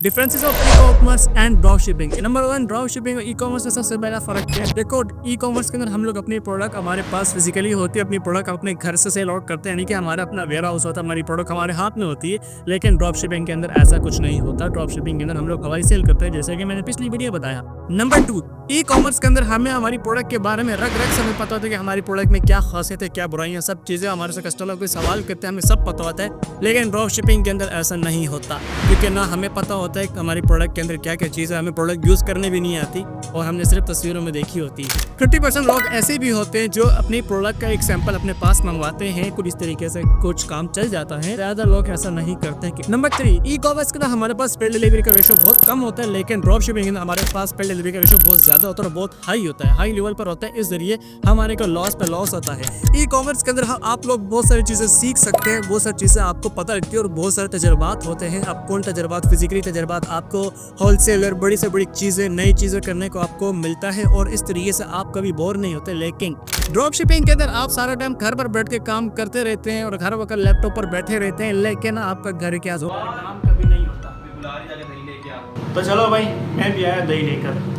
Differences of e commerce and drop shipping. Number one, drop shipping और e commerce में सबसे बड़ा फर्क क्या है? देखो, ई कॉमर्स के अंदर हम लोग अपनी प्रोडक्ट हमारे पास फिजिकली होती है, अपनी प्रोडक्ट अपने घर से सेल आउट करते हैं, यानी कि हमारा अपना वेयर हाउस होता है, हमारी प्रोडक्ट हमारे हाथ में होती है। लेकिन ड्रॉप शिपिंग के अंदर ऐसा कुछ नहीं होता। ड्रॉप शिपिंग के अंदर हम लोग हवाई सेल करते हैं, जैसे कि मैंने पिछली वीडियो बताया। नंबर टू, ई कॉमर्स के अंदर हमें हमारी प्रोडक्ट के बारे में रग रग से हमें पता होता है कि हमारी प्रोडक्ट में क्या खासियत है, क्या बुराइयां, सब चीज़ें हमारे से कस्टमर कोई सवाल करते हैं, हमें सब पता होता है। लेकिन ड्रॉप शिपिंग के अंदर ऐसा नहीं होता, क्योंकि ना हमें पता होता है कि हमारी प्रोडक्ट के अंदर क्या क्या चीज़ है, हमें प्रोडक्ट यूज़ करने भी नहीं आती और हमने सिर्फ तस्वीरों में देखी होती है। 50% लोग ऐसे भी होते हैं जो अपनी प्रोडक्ट का एक सैंपल अपने पास मंगवाते हैं, कुछ इस तरीके से कुछ काम चल जाता है। ज़्यादा लोग ऐसा नहीं करते हैं। नंबर 3, ई कॉमर्स के अंदर हमारे पास पेड डिलीवरी का रेशो बहुत कम होता है, लेकिन ड्रॉप शिपिंग के अंदर हमारे पास पेड डिलीवरी का रेशो बहुत ज़्यादा होता है और बहुत हाई होता है, हाई लेवल पर होता है। इस जरिए हमारे को लॉस पे लॉस होता है। ई कॉमर्स के अंदर आप लोग बहुत सारी चीज़ें सीख सकते हैं, बहुत सारी चीज़ें आपको पता लगती है और बहुत सारे तजर्बात होते हैं। आपको उन तजर्बात, फिजिकली तजर्बात, आपको होलसेलर बड़ी से बड़ी चीज़ें, नई चीज़ें करने को आपको मिलता है और इस तरीके से आप कभी बोर नहीं होते। लेकिन ड्रॉप शिपिंग के अंदर आप सारा टाइम घर पर बैठ के काम करते रहते हैं और घर वक्त लैपटॉप पर बैठे रहते हैं, लेकिन आपका घर क्या काम कभी नहीं होता। तो चलो भाई, मैं भी आया दही लेकर।